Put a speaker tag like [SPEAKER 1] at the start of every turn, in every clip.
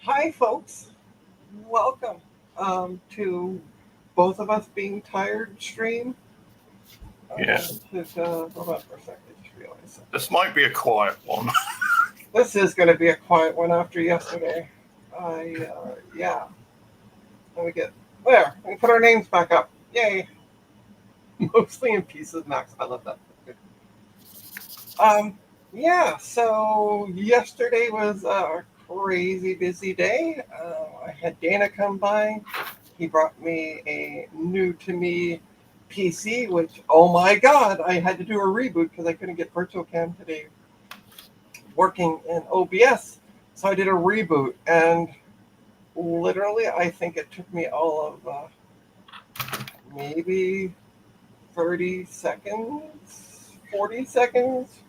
[SPEAKER 1] Hi, folks. Welcome to both of us being tired stream.
[SPEAKER 2] Yeah,
[SPEAKER 1] Hold on for a second. I just realized something.
[SPEAKER 2] this might be a quiet one.
[SPEAKER 1] This is going to be a quiet one after yesterday. Yeah. Let me get there. We put our names back up. Yay! Mostly in pieces, Max. I love that. Good. Um, yeah. So yesterday was a crazy busy day. I had Dana come by. He brought me a new to me PC, which, oh my God, I had to do a reboot because I couldn't get Virtual Cam today working in OBS. So I did a reboot, and literally, I think it took me all of maybe 30 seconds, 40 seconds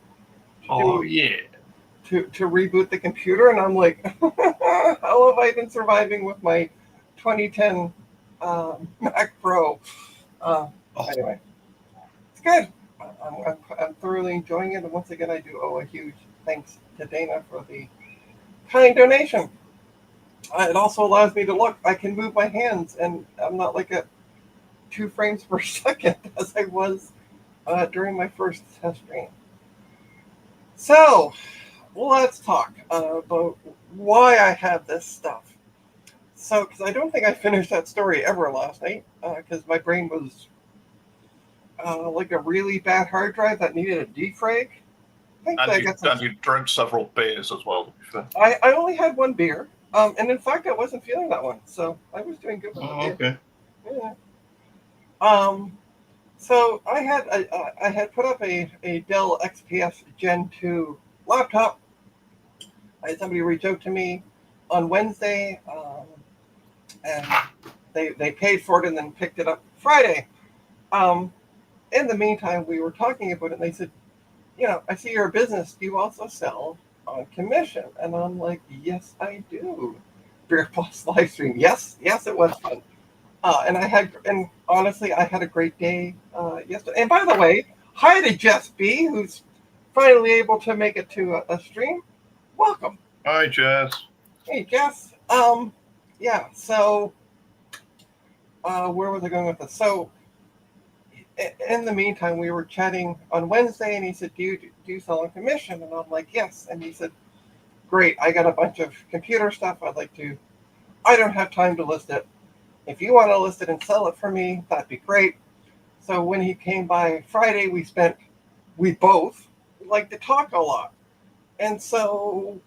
[SPEAKER 1] to
[SPEAKER 2] Oh,
[SPEAKER 1] do
[SPEAKER 2] yeah.
[SPEAKER 1] to reboot the computer. And I'm like, how have I been surviving with my 2010 Mac Pro? Uh,
[SPEAKER 2] Oh,
[SPEAKER 1] anyway. It's good. I'm thoroughly enjoying it. And once again, I do owe a huge thanks to Dana for the kind donation. It also allows me to look. I can move my hands, and I'm not like at 2 frames per second as I was during my first test stream. So, let's talk about why I have this stuff. So, because I don't think I finished that story ever last night, because my brain was like a really bad hard drive that needed a defrag.
[SPEAKER 2] and you drank several beers as well, to be fair.
[SPEAKER 1] I only had one beer, and in fact, I wasn't feeling that one, so I was doing good with the
[SPEAKER 2] Oh,
[SPEAKER 1] beer.
[SPEAKER 2] okay.
[SPEAKER 1] Yeah. Um, so I had put up a Dell XPS Gen 2 laptop. I had somebody reach out to me on Wednesday, and they paid for it and then picked it up Friday. Um, in the meantime, we were talking about it, and they said, I see you're a business. Do you also sell on commission? And I'm like, yes, I do. Beer Plus live stream. Yes, it was fun. And honestly, I had a great day yesterday. And by the way, hi to Jess B, who's finally able to make it to a stream. Welcome.
[SPEAKER 2] Hi, Jess.
[SPEAKER 1] Hey, Jess. Yeah. So, where was I going with this? So, in the meantime, we were chatting on Wednesday, and he said, "Do you sell on commission?" And I'm like, "Yes." And he said, "Great, I got a bunch of computer stuff. I'd like to. I don't have time to list it. If you want to list it and sell it for me, that'd be great." So when he came by Friday, we both like to talk a lot, and so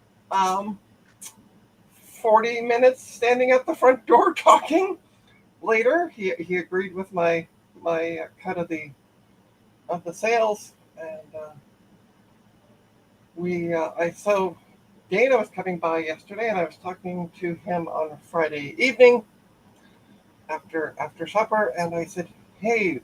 [SPEAKER 1] 40 minutes standing at the front door talking. Later, he agreed with my cut of the sales, and so Dana was coming by yesterday, and I was talking to him on Friday evening after supper, and I said, "Hey,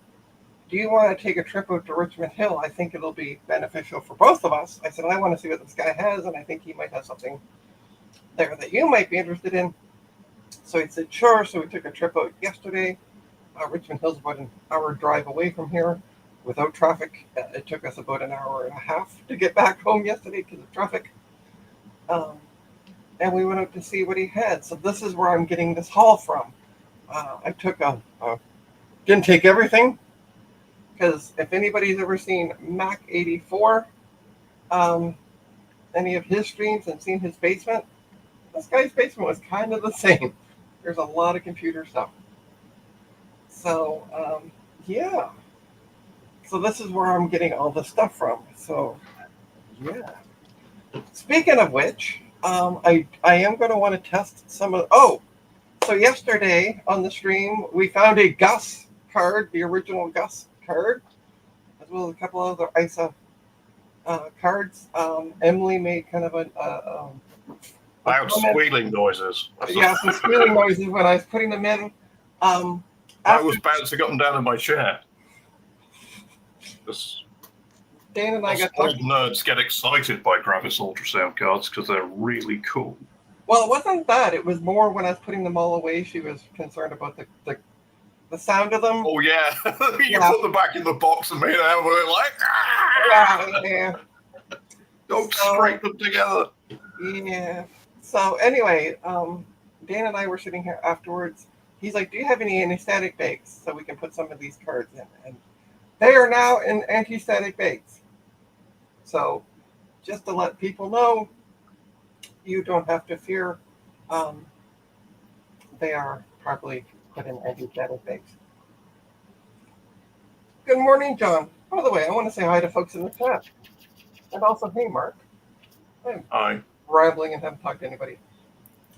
[SPEAKER 1] do you want to take a trip out to Richmond Hill? I think it'll be beneficial for both of us." I said, "I want to see what this guy has, and I think he might have something there that you might be interested in." So he said, "Sure." So we took a trip out yesterday. Richmond Hill's about an hour drive away from here without traffic. It took us about an hour and a half to get back home yesterday because of traffic. Um, and we went out to see what he had. So this is where I'm getting this haul from. I took didn't take everything, because if anybody's ever seen Mac 84, um, any of his streams and seen his basement, this guy's basement was kind of the same. There's a lot of computer stuff. So, yeah. So this is where I'm getting all the stuff from. So, yeah. Speaking of which, I am going to want to test some of. Oh, so yesterday on the stream we found a Gus card, the original Gus card, as well as a couple other ISA cards. Emily made kind of
[SPEAKER 2] Loud
[SPEAKER 1] comment.
[SPEAKER 2] squealing noises.
[SPEAKER 1] Yeah, some squealing noises when I was putting them in.
[SPEAKER 2] I was bouncing up and down in my chair.
[SPEAKER 1] Dan and I got
[SPEAKER 2] Old
[SPEAKER 1] talking.
[SPEAKER 2] nerds get excited by Gravis ultrasound cards because they're really cool.
[SPEAKER 1] Well, it wasn't that. It was more when I was putting them all away, she was concerned about the sound of them.
[SPEAKER 2] Oh, yeah. You put them back in the box and made out with it like,
[SPEAKER 1] yeah.
[SPEAKER 2] Don't scrape them together.
[SPEAKER 1] Yeah. So anyway, Dan and I were sitting here afterwards. He's like, "Do you have any anti-static bags so we can put some of these cards in?" And they are now in anti-static bags. So just to let people know, you don't have to fear. Um, they are properly put in anti-static bags. Good morning, John. By the way, I want to say hi to folks in the chat. And also, hey, Mark. I'm
[SPEAKER 2] Aye.
[SPEAKER 1] rambling and haven't talked to anybody.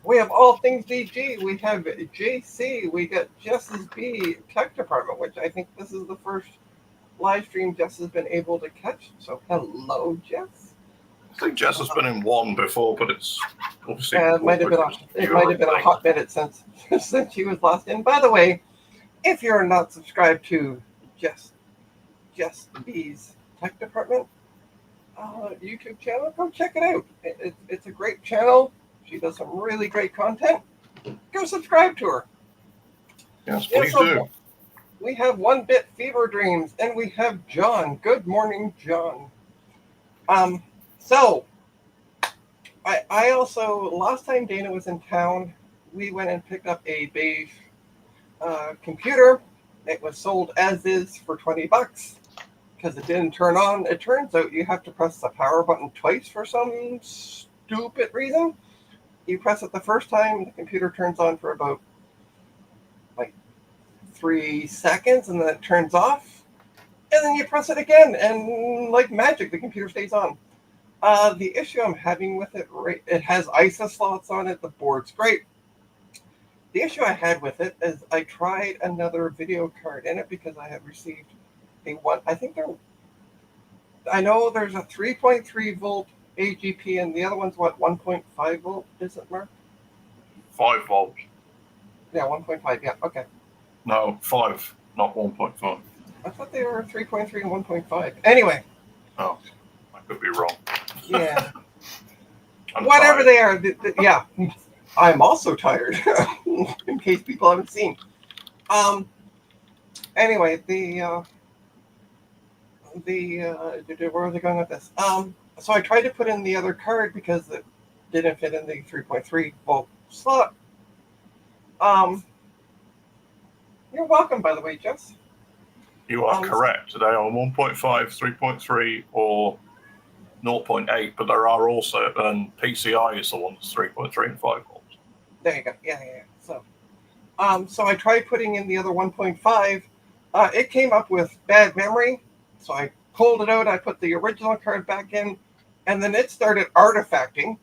[SPEAKER 1] We have all things DG. We have JC. We got Jess's B Tech Department, which I think this is the first live stream Jess has been able to catch. So hello, Jess.
[SPEAKER 2] I think Jess has been in one before, but it's obviously
[SPEAKER 1] It might have been a hot minute since she was last in. By the way, if you're not subscribed to Jess B's Tech Department YouTube channel, go check it out. It's a great channel. She does some really great content. Go subscribe to her.
[SPEAKER 2] Yes, please do.
[SPEAKER 1] We have One Bit Fever Dreams, and we have John. Good morning, John. So I also, last time Dana was in town, we went and picked up a beige computer. It was sold as is for $20 because it didn't turn on. It turns out you have to press the power button twice for some stupid reason. You press it the first time, the computer turns on for about like 3 seconds, and then it turns off. And then you press it again, and like magic, the computer stays on. The issue I'm having with it, it has ISA slots on it. The board's great. The issue I had with it is I tried another video card in it because I have received I know there's a 3.3 volt AGP, and the other one's what, 1.5 volt, is it, Mark?
[SPEAKER 2] 5 volts.
[SPEAKER 1] Yeah, 1.5, yeah, okay.
[SPEAKER 2] No, 5, not 1.5.
[SPEAKER 1] I thought they were 3.3 and 1.5. Anyway.
[SPEAKER 2] Oh, I could be wrong.
[SPEAKER 1] Yeah.
[SPEAKER 2] tired.
[SPEAKER 1] Whatever they are, yeah. I'm also tired, in case people haven't seen. Anyway, where was I going with this? So I tried to put in the other card because it didn't fit in the 3.3 volt slot. You're welcome, by the way, Jess.
[SPEAKER 2] You are correct. They are 1.5, 3.3, or 0.8, but there are also, and PCI is the one that's 3.3 and 5 volts.
[SPEAKER 1] There you go. Yeah. So I tried putting in the other 1.5. It came up with bad memory, so I pulled it out. I put the original card back in, and then it started artifacting.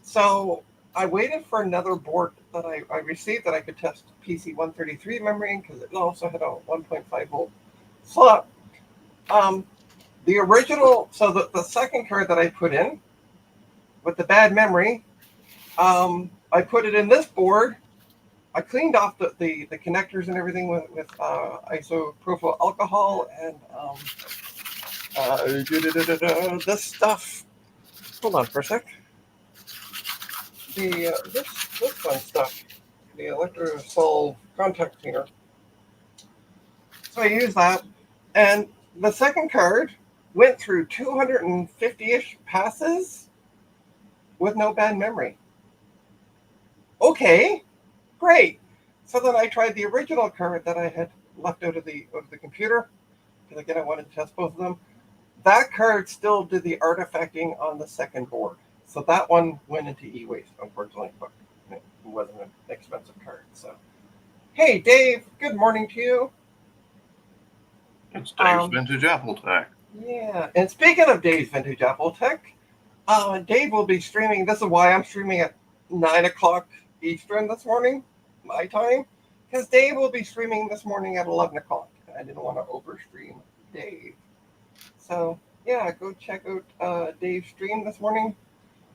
[SPEAKER 1] So I waited for another board that I received that I could test PC133 memory in, because it also had a 1.5 volt slot. The original, so the second card that I put in with the bad memory, I put it in this board. I cleaned off the connectors and everything with isopropyl alcohol and this stuff. Hold on for a sec. This fun stuff, the Electrosol contact cleaner. So I used that, and the second card went through 250-ish passes with no bad memory. Okay, great. So then I tried the original card that I had left out of the computer, because again I wanted to test both of them. That card still did the artifacting on the second board. So that one went into e-waste, unfortunately, but it wasn't an expensive card. So, hey, Dave, good morning to you.
[SPEAKER 2] It's Dave's Vintage Apple Tech.
[SPEAKER 1] Yeah, and speaking of Dave's Vintage Apple Tech, Dave will be streaming. This is why I'm streaming at 9 o'clock Eastern this morning, my time, because Dave will be streaming this morning at 11 o'clock. I didn't want to overstream Dave. So, yeah, go check out Dave's stream this morning.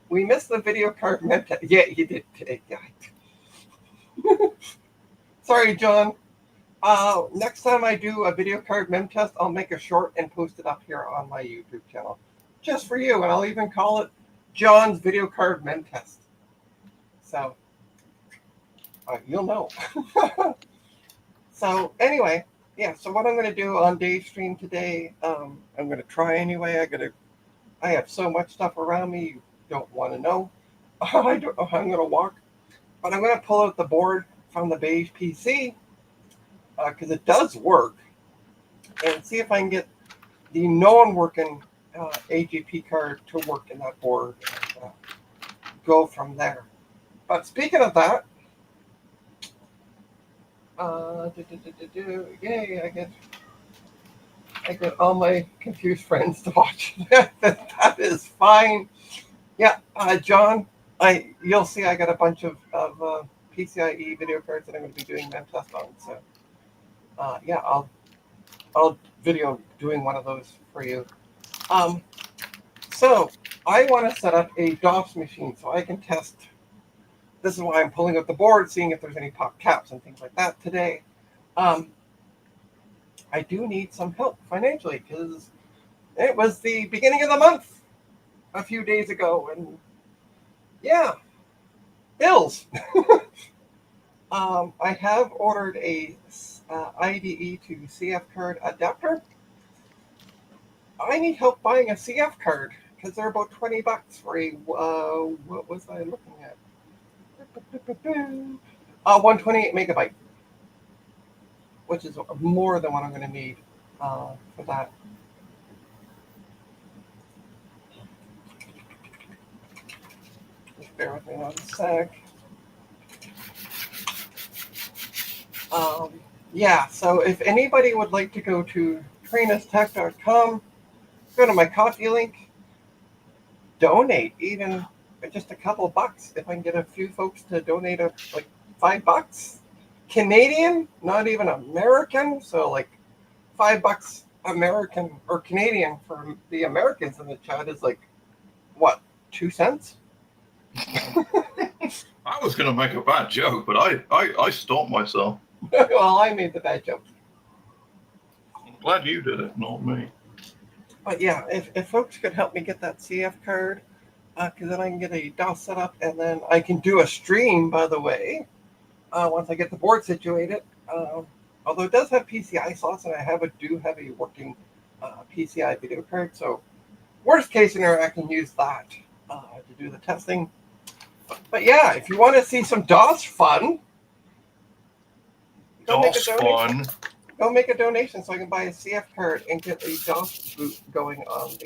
[SPEAKER 1] We missed the video card meta. Yeah, you did today. Yeah. Sorry, John. Next time I do a video card mem test, I'll make a short and post it up here on my YouTube channel. Just for you. And I'll even call it John's video card mem test. So, you'll know. So, anyway, yeah. So what I'm going to do on Dave's stream today, I'm going to try anyway. I have so much stuff around me. You don't want to know. I don't know how I'm going to walk, but I'm going to pull out the board from the beige PC because it does work, and see if I can get the non-working AGP card to work in that board and go from there. But speaking of that, yay! I get all my confused friends to watch. That is fine. Yeah, John, you'll see I got a bunch of PCIe video cards that I'm going to be doing them test on. So yeah, I'll video doing one of those for you. So I want to set up a DOS machine so I can test. This is why I'm pulling up the board, seeing if there's any pop caps and things like that today. I do need some help financially because it was the beginning of the month a few days ago, and yeah, bills. I have ordered a IDE to CF card adapter. I need help buying a CF card because they're about $20 for a what was I looking at? 128 megabyte, which is more than what I'm going to need for that. Just bear with me 1 sec. Yeah, so if anybody would like to go to trainustech.com, go to my coffee link, donate even just a couple bucks. If I can get a few folks to donate like $5 Canadian, not even American, so like $5 American or Canadian for the Americans in the chat is like what, 2 cents?
[SPEAKER 2] I was going to make a bad joke, but I stopped myself.
[SPEAKER 1] Well, I made the bad joke.
[SPEAKER 2] I'm glad you did it, not me.
[SPEAKER 1] But yeah, if folks could help me get that CF card, because then I can get a DOS set up, and then I can do a stream, by the way, once I get the board situated. Although it does have PCI slots, and I do have a working PCI video card, so worst case scenario, I can use that to do the testing. But yeah, if you want to see some DOS fun,
[SPEAKER 2] DOS fun.
[SPEAKER 1] Go make a donation so I can buy a CF card and get a DOS boot going on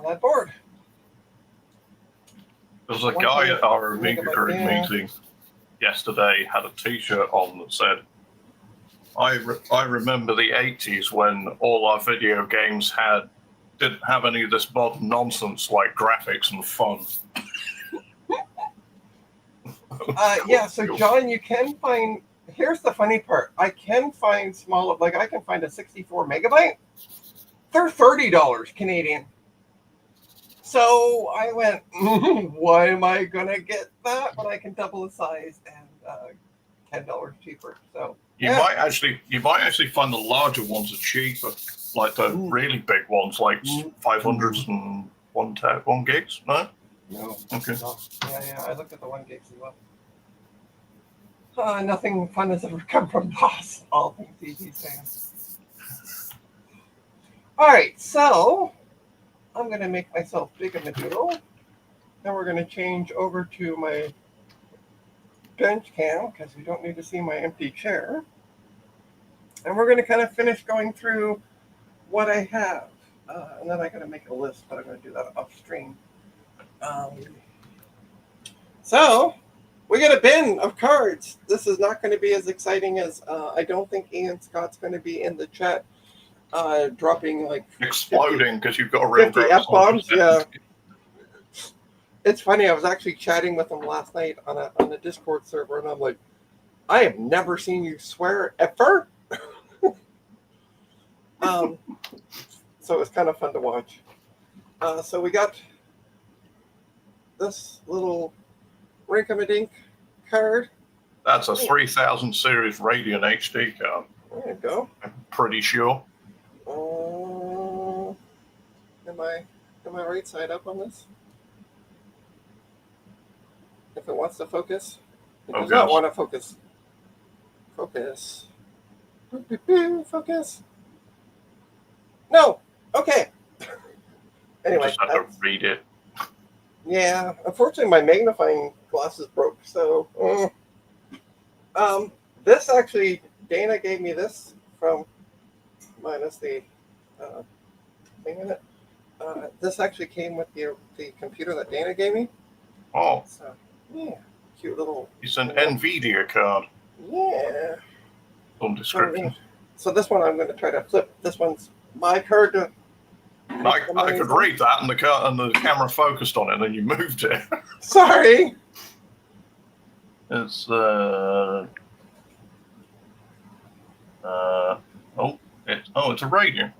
[SPEAKER 1] that board.
[SPEAKER 2] There's a guy at our Amiga Group meeting yesterday had a T-shirt on that said, I remember the 80s when all our video games didn't have any of this modern nonsense like graphics and fun.
[SPEAKER 1] Yeah, so John, you can find, here's the funny part. I can find I can find a 64 megabyte. They're $30 Canadian. So I went, why am I going to get that when I can double the size and $10 cheaper? So
[SPEAKER 2] you might actually find the larger ones are cheaper, like the really big ones, like 500s and 1 gigs. No?
[SPEAKER 1] No.
[SPEAKER 2] Okay.
[SPEAKER 1] No. Yeah, I looked at the 1 gigs as well. Nothing fun has ever come from DOS. All things easy fans. All right, so I'm going to make myself big in the doodle. Then we're going to change over to my bench cam because we don't need to see my empty chair. And we're going to kind of finish going through what I have. And then I got to make a list, but I'm going to do that off stream. So we got a bin of cards. This is not going to be as exciting as I don't think Ian Scott's going to be in the chat dropping like
[SPEAKER 2] exploding because you've got a real
[SPEAKER 1] 50 F-bombs. Yeah. It's funny. I was actually chatting with him last night on a Discord server, and I'm like, I have never seen you swear ever. So it's kind of fun to watch. So we got this little Rinkamadink card.
[SPEAKER 2] That's a 3000 series Radeon HD card.
[SPEAKER 1] There you go.
[SPEAKER 2] I'm pretty sure.
[SPEAKER 1] Am I right side up on this? If it wants to focus. It does not want to focus. Focus. Focus. No. Okay. Anyway.
[SPEAKER 2] I just had to read it.
[SPEAKER 1] Yeah, unfortunately, my magnifying glasses broke. So, this actually, Dana gave me this from minus the uh, thing in it. This actually came with the computer that Dana gave me.
[SPEAKER 2] Oh,
[SPEAKER 1] So, yeah, cute little.
[SPEAKER 2] it's an NVIDIA card.
[SPEAKER 1] Yeah.
[SPEAKER 2] Some description.
[SPEAKER 1] So this one I'm going to try to flip. This one's my card to.
[SPEAKER 2] I could read that, and the camera focused on it, and then you moved it.
[SPEAKER 1] Sorry.
[SPEAKER 2] It's it's a Radeon.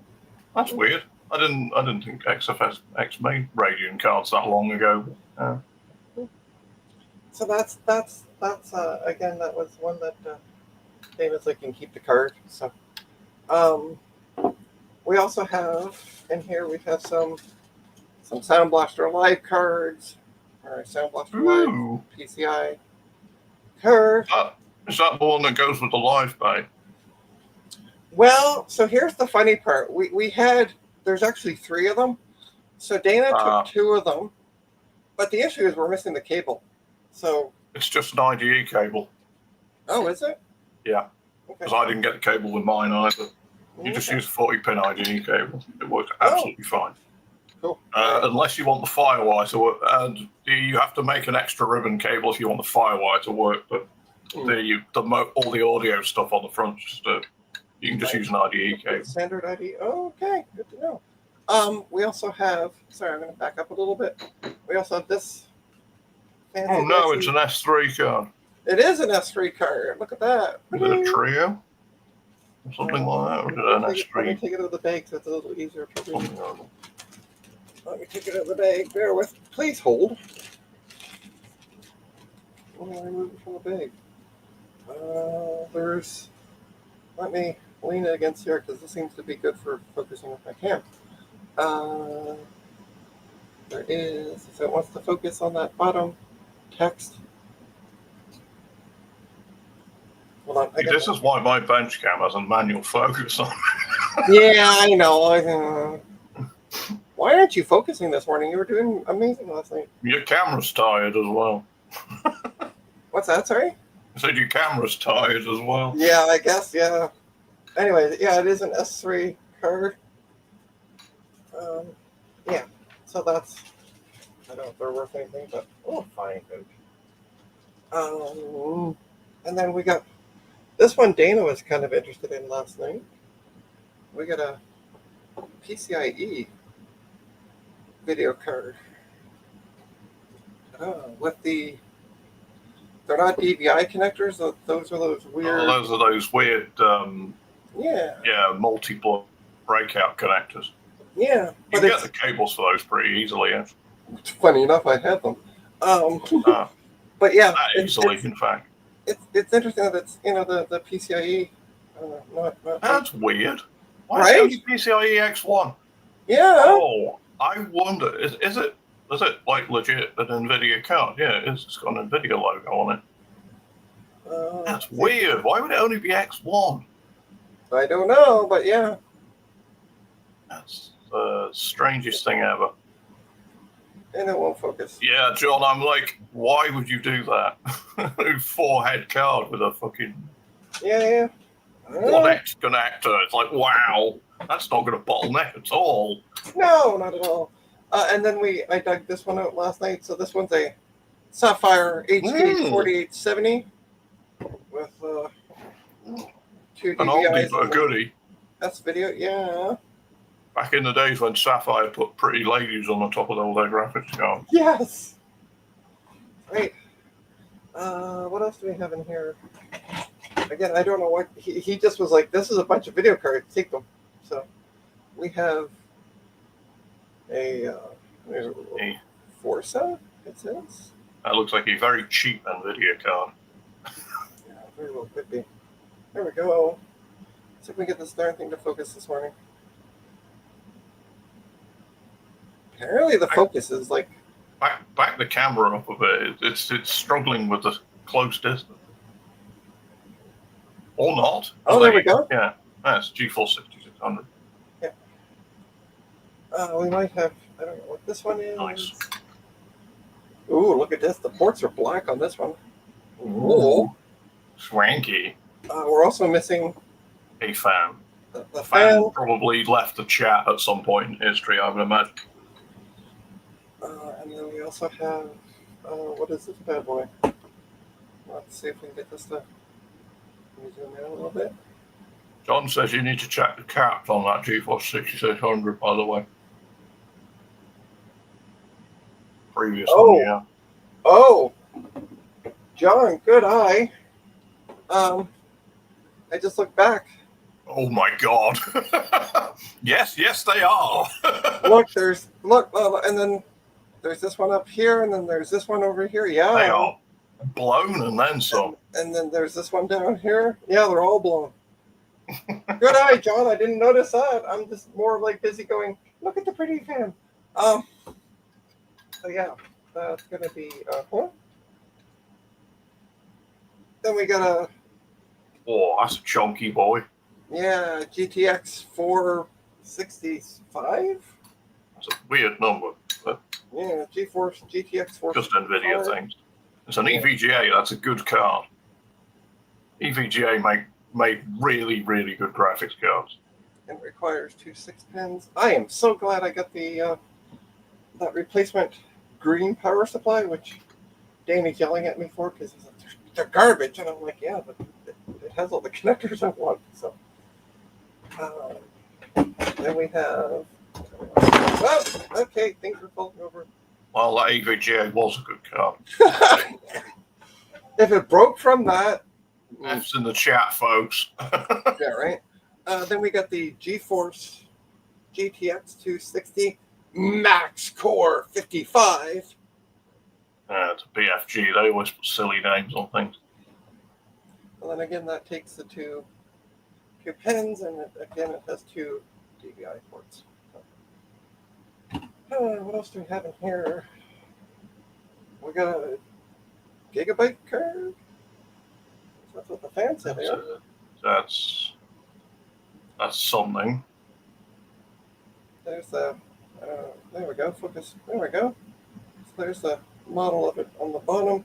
[SPEAKER 2] That's weird. I didn't think XFX made Radeon cards that long ago.
[SPEAKER 1] So that's again, that was one that David's like, can keep the card. So we also have in here, we have some Sound Blaster Live cards, or Sound Blaster Live PCI card.
[SPEAKER 2] Is that the one that goes with the Live Bay?
[SPEAKER 1] Well, so here's the funny part. We had, there's actually 3 of them. So Dana took 2 of them, but the issue is we're missing the cable. So
[SPEAKER 2] it's just an IDE cable.
[SPEAKER 1] Oh, is it?
[SPEAKER 2] Yeah, because I didn't get the cable with mine either. You just use a 40-pin IDE cable. It works absolutely fine.
[SPEAKER 1] Cool.
[SPEAKER 2] Unless you want the FireWire to work, and you have to make an extra ribbon cable if you want the FireWire to work. But all the audio stuff on the front, you can just use an IDE cable.
[SPEAKER 1] Standard IDE. Oh, okay, good to know. We also have. Sorry, I'm going to back up a little bit. We also have this.
[SPEAKER 2] Oh no, it's an S3 card.
[SPEAKER 1] It is an S3 card. Look at that.
[SPEAKER 2] Is it a Trio? Or something like that? Or is it an S3?
[SPEAKER 1] Let me take it out of the bag so it's a little easier to read. Let me take it out of the bag. Bear with. Please hold. Let me remove it from the bag. Let me lean it against here because this seems to be good for focusing with my cam. There is, if it wants to focus on that bottom text. Hold on.
[SPEAKER 2] This is why my bench cam has a manual focus on.
[SPEAKER 1] Yeah, I know. Why aren't you focusing this morning? You were doing amazing last night.
[SPEAKER 2] Your camera's tired as well.
[SPEAKER 1] What's that, sorry?
[SPEAKER 2] I said your camera's tired as well.
[SPEAKER 1] Yeah, I guess, yeah. Anyway, yeah, it is an S3 card. Yeah, so that's, I don't know if they're worth anything, but we'll find out. And then we got, this one Dana was kind of interested in last night. We got a PCIe video card. With they're not DVI connectors. Those are those weird.
[SPEAKER 2] Oh, those are those weird. Yeah, multiple breakout connectors.
[SPEAKER 1] Yeah,
[SPEAKER 2] you can get the cables for those pretty easily. Yeah.
[SPEAKER 1] Funny enough, I have them. But yeah,
[SPEAKER 2] easily, in fact.
[SPEAKER 1] It's interesting that it's the PCIe. Not
[SPEAKER 2] That's weird. Why
[SPEAKER 1] right?
[SPEAKER 2] PCIe X1.
[SPEAKER 1] Yeah.
[SPEAKER 2] Oh, I wonder. Is it like legit an NVIDIA card? Yeah, it is. It's got an NVIDIA logo on it. That's weird. Why would it only be X1?
[SPEAKER 1] I don't know, but yeah.
[SPEAKER 2] That's the strangest thing ever.
[SPEAKER 1] And it won't focus.
[SPEAKER 2] Yeah, John, I'm like, why would you do that? 4-head card with a fucking...
[SPEAKER 1] Yeah.
[SPEAKER 2] 1X connector. It's like, wow, that's not going to bottleneck at all.
[SPEAKER 1] No, not at all. And then I dug this one out last night. So this one's a Sapphire HD 4870 with 2 DVIs.
[SPEAKER 2] An oldie but a goodie.
[SPEAKER 1] That's video, yeah.
[SPEAKER 2] Back in the days when Sapphire put pretty ladies on the top of all their graphics cards.
[SPEAKER 1] Yes. Right. What else do we have in here? Again, I don't know what he just was like. This is a bunch of video cards. Take them. So we have a Forza. It says.
[SPEAKER 2] That looks like a very cheap NVIDIA card.
[SPEAKER 1] Yeah, very well could be. There we go. Let's see if we can get this darn thing to focus this morning. Apparently the focus is like...
[SPEAKER 2] Back the camera up a bit. It's struggling with the close distance. Or not.
[SPEAKER 1] Oh, there we go.
[SPEAKER 2] Yeah, that's GeForce 6600.
[SPEAKER 1] Yeah. We might have... I don't know what this one is.
[SPEAKER 2] Nice.
[SPEAKER 1] Ooh, look at this. The ports are black on this one.
[SPEAKER 2] Ooh, swanky.
[SPEAKER 1] We're also missing
[SPEAKER 2] A fan.
[SPEAKER 1] the
[SPEAKER 2] Fan
[SPEAKER 1] fan.
[SPEAKER 2] probably left the chat at some point in history, I would imagine.
[SPEAKER 1] And then we also have, what is this bad boy? Let's see if we can get this to zoom in a little bit.
[SPEAKER 2] John says you need to check the caps on that GeForce 6600, by the way. Previous one, yeah.
[SPEAKER 1] Oh, John, good eye. I just looked back.
[SPEAKER 2] Oh my God. yes, they are.
[SPEAKER 1] Look, and then there's this one up here, and then there's this one over here. Yeah.
[SPEAKER 2] They are blown and then some.
[SPEAKER 1] And then there's this one down here. Yeah, they're all blown. Good eye, John. I didn't notice that. I'm just more like busy going, look at the pretty fan. So yeah, that's gonna be cool. Then we got a
[SPEAKER 2] that's a chunky boy.
[SPEAKER 1] Yeah, GTX 465.
[SPEAKER 2] It's a weird number. But
[SPEAKER 1] Yeah, GeForce GTX 465.
[SPEAKER 2] just NVIDIA things. It's an EVGA. That's a good card. EVGA made really, really good graphics cards.
[SPEAKER 1] And requires 2 6-pins. I am so glad I got the that replacement green power supply, which Danny's yelling at me for because he's like, they're garbage, and I'm like, yeah, but it has all the connectors I want. So then we have. Oh, okay, things are falling over.
[SPEAKER 2] Well, that EVGA was a good card.
[SPEAKER 1] If it broke from that.
[SPEAKER 2] F's in the chat, folks.
[SPEAKER 1] Yeah, right. Then we got the GeForce GTX 260 Max Core 55.
[SPEAKER 2] It's a BFG. They always put silly names on things.
[SPEAKER 1] And then again, that takes the two pins, and it has 2 DVI ports. What else do we have in here? We got a gigabyte card. That's what the fan said here.
[SPEAKER 2] That's something.
[SPEAKER 1] There's the. There we go. Focus. There we go. So there's the model of it on the bottom.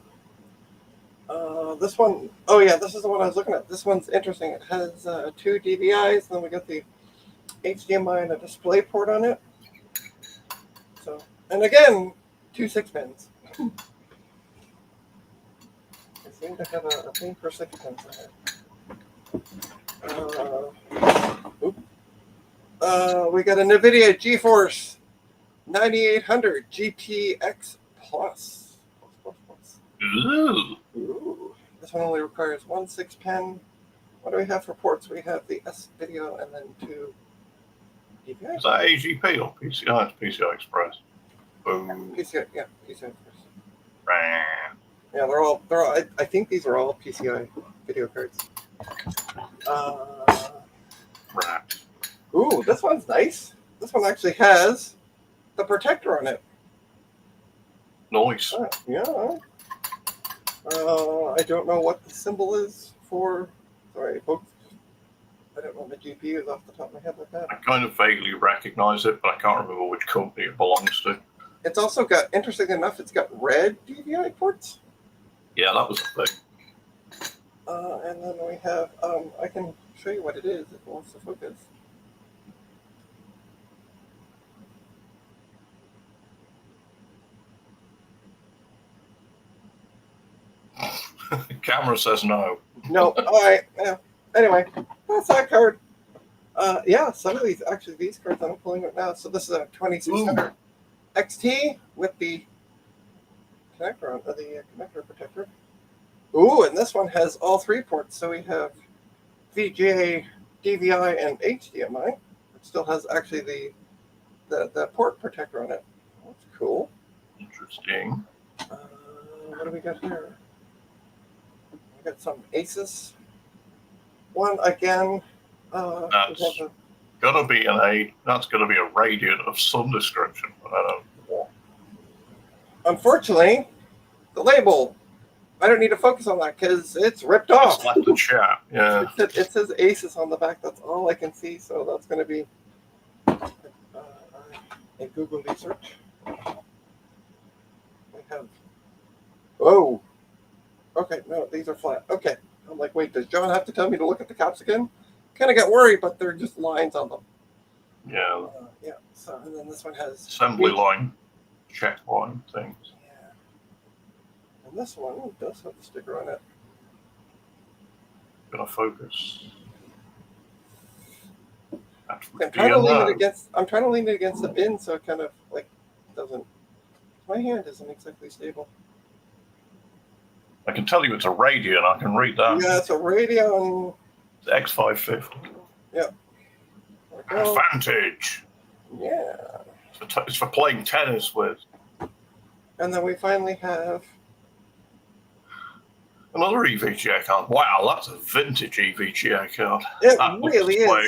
[SPEAKER 1] This one, oh yeah, this is the one I was looking at. This one's interesting. It has 2 DVIs, and then we got the HDMI and a display port on it. So, and again, 2 6-pins. I seem to have a thing for 6-pins in here. We got a NVIDIA GeForce 9800 GTX Plus.
[SPEAKER 2] Ooh.
[SPEAKER 1] Ooh. This one only requires 1 6-pin. What do we have for ports? We have the S video and then 2 DVI.
[SPEAKER 2] Is that AGP or PCI? It's PCI Express. Boom.
[SPEAKER 1] PCI, yeah, PCI Express.
[SPEAKER 2] Rah.
[SPEAKER 1] Yeah, they're all. I think these are all PCI video cards.
[SPEAKER 2] Rah.
[SPEAKER 1] Ooh, this one's nice. This one actually has the protector on it.
[SPEAKER 2] Nice.
[SPEAKER 1] Yeah. I don't know what the symbol is for. Sorry, folks. I don't know the GPUs off the top of my head like that.
[SPEAKER 2] I kind of vaguely recognize it, but I can't remember which company it belongs to.
[SPEAKER 1] It's also got, interesting enough, it's got red DVI ports.
[SPEAKER 2] Yeah, that was a thing.
[SPEAKER 1] And then we have, I can show you what it is if it wants to focus.
[SPEAKER 2] The camera says no.
[SPEAKER 1] No, all right. Yeah. Anyway, that's that card. Yeah, some of these, actually, these cards I'm pulling up now. So this is a 2600 XT with the connector on, the connector protector. Ooh, and this one has all 3 ports. So we have VGA, DVI, and HDMI. It still has actually the port protector on it. That's cool.
[SPEAKER 2] Interesting.
[SPEAKER 1] What do we got here? We got some Asus. One again.
[SPEAKER 2] That's gonna be that's gonna be a Radiant of some description. But I don't know.
[SPEAKER 1] Unfortunately, the label. I don't need to focus on that because it's ripped off.
[SPEAKER 2] It's left the chat. Yeah.
[SPEAKER 1] It says Asus on the back. That's all I can see. So that's going to be a Google search. We have Oh, okay. No, these are flat. Okay. I'm like, wait, does John have to tell me to look at the caps again? Kind of got worried, but they're just lines on them.
[SPEAKER 2] Yeah,
[SPEAKER 1] Yeah. So, and then this one has
[SPEAKER 2] assembly line, check line things.
[SPEAKER 1] Yeah. And this one does have a sticker on it.
[SPEAKER 2] Gonna focus. That would
[SPEAKER 1] I'm
[SPEAKER 2] be
[SPEAKER 1] trying
[SPEAKER 2] a
[SPEAKER 1] to lean
[SPEAKER 2] no.
[SPEAKER 1] it against. I'm trying to lean it against the bin, so it kind of like doesn't. My hand isn't exactly stable.
[SPEAKER 2] I can tell you it's a Radian. I can read that.
[SPEAKER 1] Yeah, it's a Radeon.
[SPEAKER 2] It's X550.
[SPEAKER 1] There we go.
[SPEAKER 2] Advantage.
[SPEAKER 1] Yeah.
[SPEAKER 2] It's for playing tennis with.
[SPEAKER 1] And then we finally have.
[SPEAKER 2] Another EVGA card. Wow, that's a vintage EVGA card.
[SPEAKER 1] It
[SPEAKER 2] That
[SPEAKER 1] really
[SPEAKER 2] looks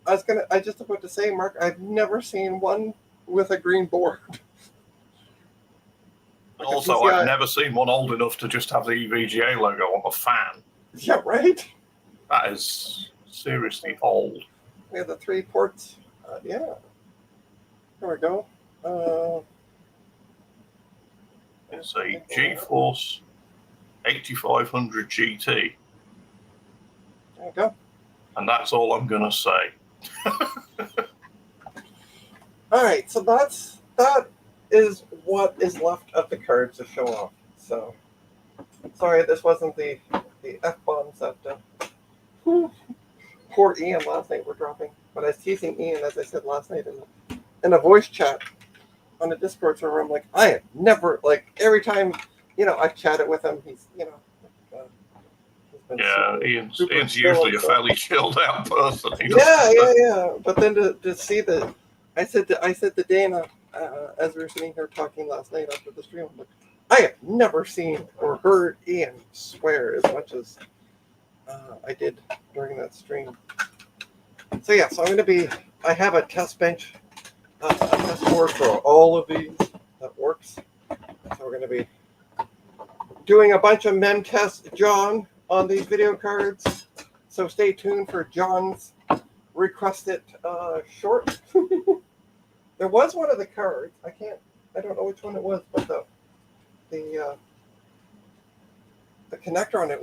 [SPEAKER 1] is.
[SPEAKER 2] like,
[SPEAKER 1] I just about to say, Mark, I've never seen one with a green board. Like a
[SPEAKER 2] also,
[SPEAKER 1] PCI.
[SPEAKER 2] I've never seen one old enough to just have the EVGA logo on the fan.
[SPEAKER 1] Yeah, right.
[SPEAKER 2] That is seriously old.
[SPEAKER 1] We have the 3 ports. Yeah. There we go.
[SPEAKER 2] It's a GeForce 8500 GT.
[SPEAKER 1] There you go.
[SPEAKER 2] And that's all I'm going to say.
[SPEAKER 1] All right, so that is what is left of the cards to show off. So, sorry, this wasn't the F-bombs that poor Ian last night were dropping. But I was teasing Ian, as I said last night, in a voice chat on the Discord server. I'm like, I have never, like, every time, I've chatted with him, he's, he's been
[SPEAKER 2] Yeah,
[SPEAKER 1] super
[SPEAKER 2] Ian's
[SPEAKER 1] chill,
[SPEAKER 2] usually a
[SPEAKER 1] so-
[SPEAKER 2] fairly chilled out person.
[SPEAKER 1] Yeah. But then to see that, I said to Dana, as we were sitting here talking last night after the stream, I'm like, I have never seen or heard Ian swear as much as I did during that stream. So yeah, so I have a test bench, a test board for all of these that works. So we're going to be doing a bunch of mem tests, John, on these video cards. So stay tuned for John's requested short. There was one of the cards. I don't know which one it was, but the connector on it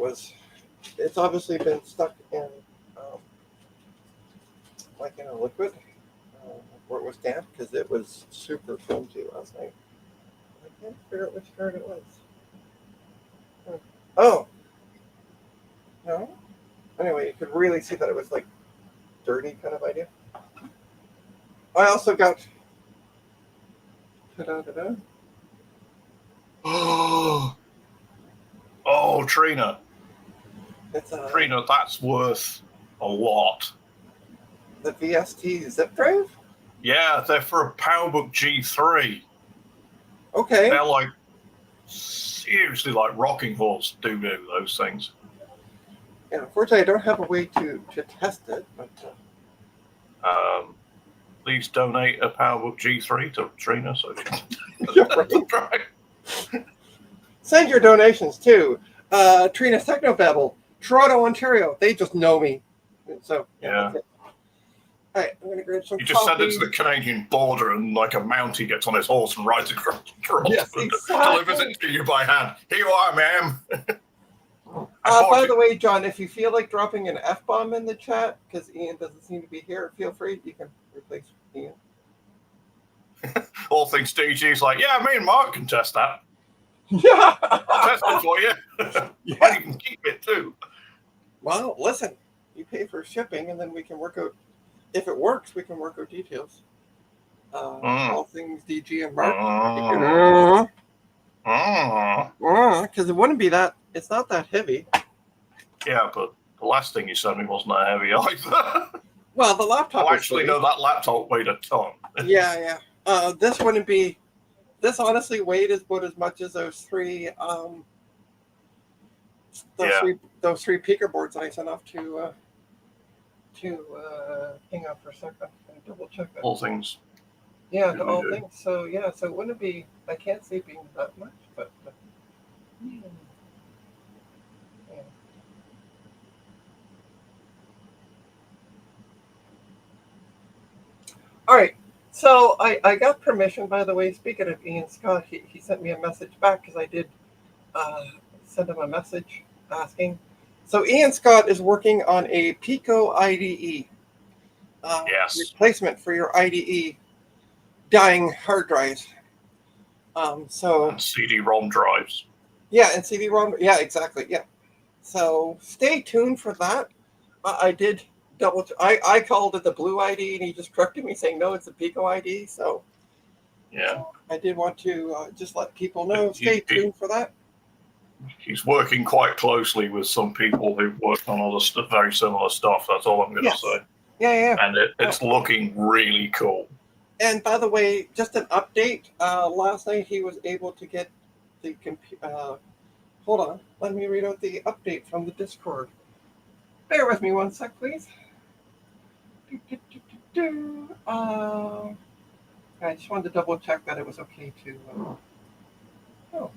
[SPEAKER 1] it's obviously been stuck in liquid where it was damp because it was super flimsy last night. I can't figure out which card it was. Oh. No? Anyway, you could really see that it was like dirty kind of idea. I also got
[SPEAKER 2] Oh, Trina.
[SPEAKER 1] it's
[SPEAKER 2] Trina, that's worth a lot.
[SPEAKER 1] the VST zip drive.
[SPEAKER 2] Yeah, they're for a PowerBook G3.
[SPEAKER 1] Okay.
[SPEAKER 2] They're like seriously like rocking horse doo-doo, those things.
[SPEAKER 1] Yeah, unfortunately, I don't have a way to test it, but
[SPEAKER 2] Please donate a PowerBook G3 to Trina so she can
[SPEAKER 1] Yeah, right.
[SPEAKER 2] try.
[SPEAKER 1] Send your donations to Trina Technobabble, Toronto, Ontario. They just know me. So,
[SPEAKER 2] Yeah.
[SPEAKER 1] that's it. All right, I'm going to grab some
[SPEAKER 2] You just send it to
[SPEAKER 1] coffee.
[SPEAKER 2] the Canadian border and like a Mountie gets on his horse and rides across
[SPEAKER 1] Yes,
[SPEAKER 2] and
[SPEAKER 1] exactly.
[SPEAKER 2] delivers it to you by hand. Here you are, ma'am.
[SPEAKER 1] By the way, John, if you feel like dropping an F-bomb in the chat, because Ian doesn't seem to be here, feel free. You can replace Ian.
[SPEAKER 2] All things DG's like, yeah, me and Mark can test that.
[SPEAKER 1] Yeah.
[SPEAKER 2] I'll test it for you. And
[SPEAKER 1] Yeah.
[SPEAKER 2] you can keep it too.
[SPEAKER 1] Well, listen, you pay for shipping, and then we can work out, if it works, we can work out details. All things DG and Mark. Because it wouldn't be that, it's not that heavy.
[SPEAKER 2] Yeah, but the last thing you sent me wasn't that heavy either.
[SPEAKER 1] Well, the laptop
[SPEAKER 2] Oh,
[SPEAKER 1] is
[SPEAKER 2] actually,
[SPEAKER 1] heavy.
[SPEAKER 2] no, that laptop weighed a ton.
[SPEAKER 1] Yeah. This wouldn't be, this honestly weighed about as much as those three three peaker boards I sent off to hang on for a second and double check that.
[SPEAKER 2] All things.
[SPEAKER 1] Yeah,
[SPEAKER 2] really
[SPEAKER 1] all
[SPEAKER 2] good.
[SPEAKER 1] things. So yeah, so it wouldn't be, I can't say being that much, but yeah. All right, So I got permission, by the way. Speaking of Ian Scott, he sent me a message back because I did send him a message asking. So Ian Scott is working on a Pico IDE
[SPEAKER 2] Yes.
[SPEAKER 1] replacement for your IDE dying hard drives. So
[SPEAKER 2] And CD-ROM drives.
[SPEAKER 1] yeah, and CD-ROM. Yeah, exactly. Yeah. So stay tuned for that. I did double. I called it the Blue ID, and he just corrected me saying no, it's a Pico ID. So
[SPEAKER 2] Yeah.
[SPEAKER 1] I did want to just let people know. Stay tuned for that.
[SPEAKER 2] He's working quite closely with some people who've worked on other very similar stuff. That's all I'm going to say.
[SPEAKER 1] Yeah.
[SPEAKER 2] And it's looking really cool.
[SPEAKER 1] And by the way, just an update. Last night he was able to get the computer. Hold on. Let me read out the update from the Discord. Bear with me one sec, please. I just wanted to double check that it was okay to. Oh,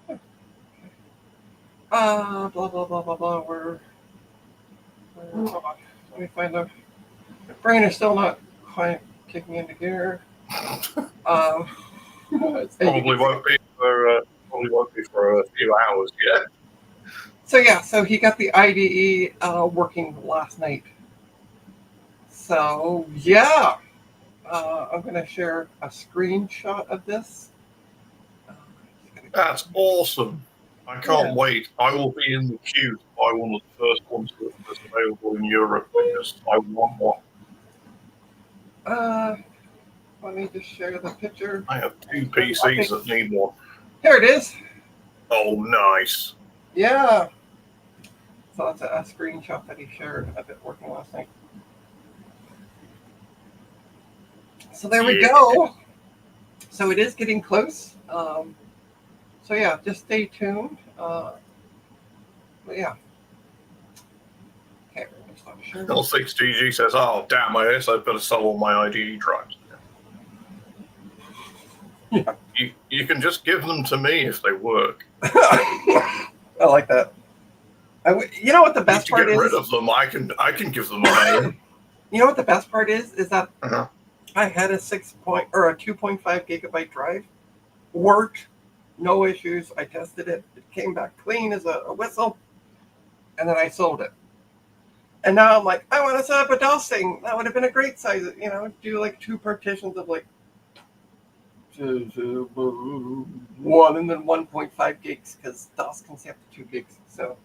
[SPEAKER 1] okay. Blah blah blah blah blah. Hold on. Let me find the. My brain is still not quite kicking into gear.
[SPEAKER 2] Probably won't be for a few hours yet.
[SPEAKER 1] So he got the IDE working last night. So yeah, I'm going to share a screenshot of this.
[SPEAKER 2] That's awesome. I can't wait. I will be in the queue to buy one of the first ones that's available in Europe because I want one.
[SPEAKER 1] Let me just share the picture.
[SPEAKER 2] I have 2 PCs that need one.
[SPEAKER 1] Here it is.
[SPEAKER 2] Oh, nice.
[SPEAKER 1] Yeah. So that's a screenshot that he shared of it working last night. So there we go. So it is getting close. So yeah, just stay tuned. But yeah. Okay, stop sharing.
[SPEAKER 2] L6GG says, "Oh damn, I guess I've got to sell all my IDE drives."
[SPEAKER 1] Yeah.
[SPEAKER 2] You can just give them to me if they work.
[SPEAKER 1] I like that. You know what the best part is?
[SPEAKER 2] Get rid of them. I can give them away.
[SPEAKER 1] You know what the best part is that
[SPEAKER 2] Uh-huh.
[SPEAKER 1] I had a 2.5 gigabyte drive, worked, no issues. I tested it; it came back clean as a whistle, and then I sold it. And now I'm like, I want to set up a DOS thing. That would have been a great size, do like 2 partitions of like 1 and then 1.5 gigs because DOS can say up to 2 gigs. So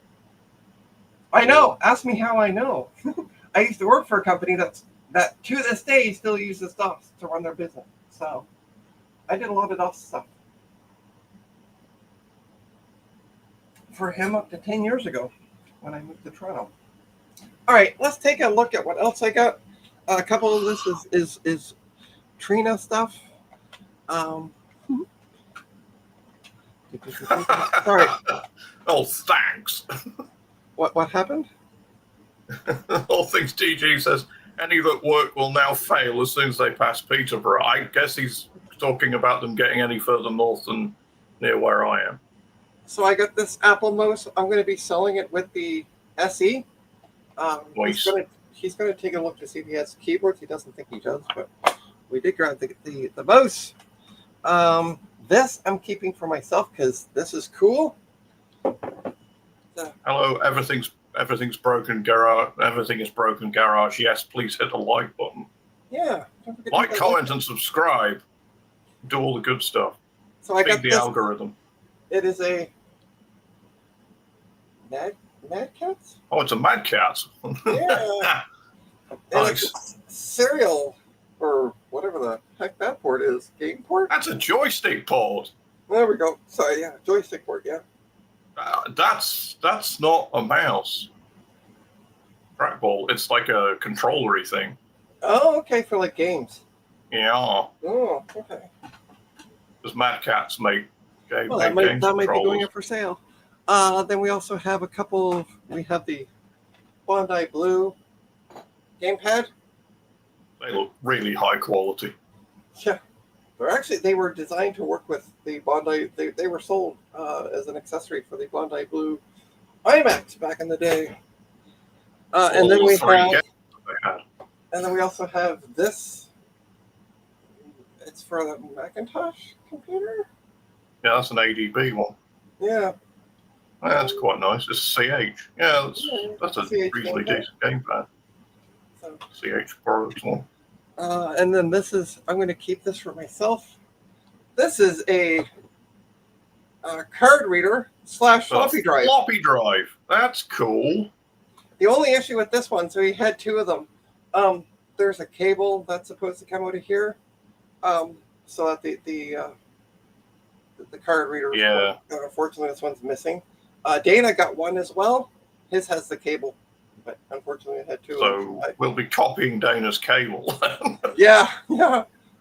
[SPEAKER 1] I know. Ask me how I know. I used to work for a company that to this day still uses DOS to run their business. So I did a lot of DOS stuff for him up to 10 years ago when I moved to Toronto. All right, let's take a look at what else I got. A couple of this is Trina stuff. Sorry.
[SPEAKER 2] Oh, thanks.
[SPEAKER 1] What happened?
[SPEAKER 2] All things TG says, any that work will now fail as soon as they pass Peterborough. I guess he's talking about them getting any further north than near where I am.
[SPEAKER 1] So I got this Apple mouse. I'm going to be selling it with the SE.
[SPEAKER 2] Nice.
[SPEAKER 1] He's going to take a look to see if he has keyboards. He doesn't think he does, but we did grab the mouse. This I'm keeping for myself because this is cool.
[SPEAKER 2] Hello, everything's broken garage. Everything is broken garage. Yes, please hit the like button.
[SPEAKER 1] Yeah.
[SPEAKER 2] Like, comment, and subscribe. Do all the good stuff.
[SPEAKER 1] So I got
[SPEAKER 2] the
[SPEAKER 1] this
[SPEAKER 2] algorithm.
[SPEAKER 1] It is a Mad Catz?
[SPEAKER 2] Oh, it's a Mad Catz.
[SPEAKER 1] Yeah.
[SPEAKER 2] Nice.
[SPEAKER 1] It's serial or whatever the heck that port is. Game port?
[SPEAKER 2] That's a joystick port.
[SPEAKER 1] There we go. Sorry, yeah. Joystick port, yeah.
[SPEAKER 2] That's not a mouse. Trackball. It's like a controllery thing.
[SPEAKER 1] Oh, okay, for like games.
[SPEAKER 2] Yeah.
[SPEAKER 1] Oh, okay.
[SPEAKER 2] Because Mad Catz make games.
[SPEAKER 1] Well, that might be going up for sale. Then we also have we have the Bondi Blue gamepad.
[SPEAKER 2] They look really high quality.
[SPEAKER 1] Yeah. They were designed to work with the Bondi. They were sold as an accessory for the Bondi Blue iMacs back in the day. And then we And then we also have this. It's for the Macintosh computer.
[SPEAKER 2] Yeah, that's an ADB one.
[SPEAKER 1] Yeah.
[SPEAKER 2] That's quite nice. It's CH. Yeah, that's a
[SPEAKER 1] CH
[SPEAKER 2] reasonably
[SPEAKER 1] gamepad.
[SPEAKER 2] decent gamepad.
[SPEAKER 1] So,
[SPEAKER 2] CH Products one.
[SPEAKER 1] and then this is, I'm going to keep this for myself. This is a card reader / floppy drive.
[SPEAKER 2] Floppy drive. That's cool.
[SPEAKER 1] The only issue with this one, so he had two of them. There's a cable that's supposed to come out of here, so that the card reader.
[SPEAKER 2] Yeah.
[SPEAKER 1] Unfortunately, this one's missing. Dana got one as well. His has the cable, but unfortunately, it had two.
[SPEAKER 2] So we'll be copying Dana's cable.
[SPEAKER 1] Yeah.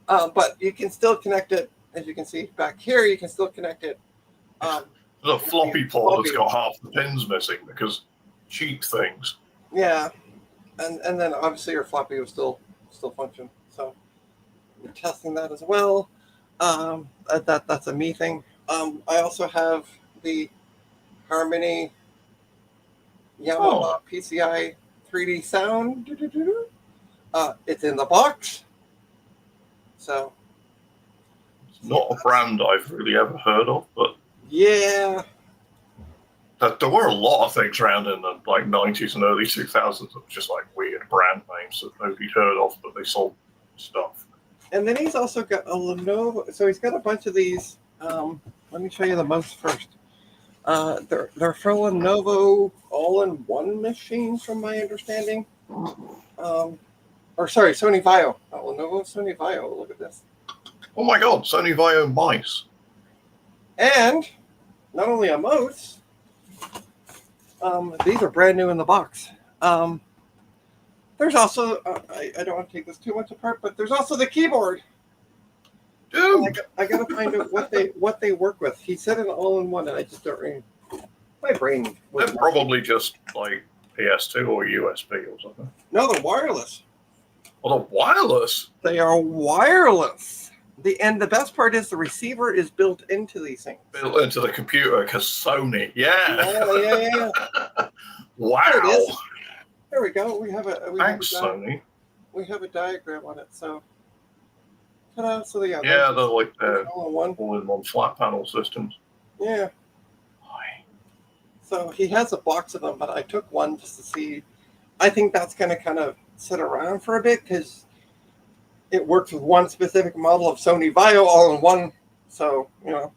[SPEAKER 1] But you can still connect it. As you can see back here, you can still connect it.
[SPEAKER 2] The floppy port that's got half the pins missing because cheap things.
[SPEAKER 1] Yeah, and then obviously your floppy will still function. So we're testing that as well. That's a me thing. I also have the Harmony Yamaha PCI 3D sound. It's in the box. So
[SPEAKER 2] it's not a brand I've really ever heard of, but
[SPEAKER 1] yeah.
[SPEAKER 2] There were a lot of things around in the 90s and early 2000s that were just like weird brand names that nobody'd heard of, but they sold stuff.
[SPEAKER 1] And then he's also got a Lenovo. So he's got a bunch of these. Let me show you the mouse first. They're for Lenovo all-in-one machines, from my understanding. Or sorry, Sony Vaio. Not Lenovo, Sony Vaio. Look at this.
[SPEAKER 2] Oh my God, Sony Vaio mice. And
[SPEAKER 1] not only a mouse. These are brand new in the box. There's also, I don't want to take this too much apart, but there's also the keyboard.
[SPEAKER 2] Dude,
[SPEAKER 1] I got to find out what they work with. He said an all-in-one, and I just don't really. My brain.
[SPEAKER 2] They're probably just like PS2 or USB or something.
[SPEAKER 1] No, they're wireless.
[SPEAKER 2] Well, they're wireless.
[SPEAKER 1] They are wireless. And the best part is the receiver is built into these things.
[SPEAKER 2] Built into the computer because Sony. Yeah.
[SPEAKER 1] Yeah.
[SPEAKER 2] Wow.
[SPEAKER 1] There it is. There we go.
[SPEAKER 2] Thanks, Sony.
[SPEAKER 1] We have a diagram on it. So, ta-da. So yeah.
[SPEAKER 2] Yeah, they're like
[SPEAKER 1] all-in-one
[SPEAKER 2] flat panel systems.
[SPEAKER 1] Yeah. So he has a box of them, but I took one just to see. I think that's going to kind of sit around for a bit because it works with one specific model of Sony Vaio all in one. So, you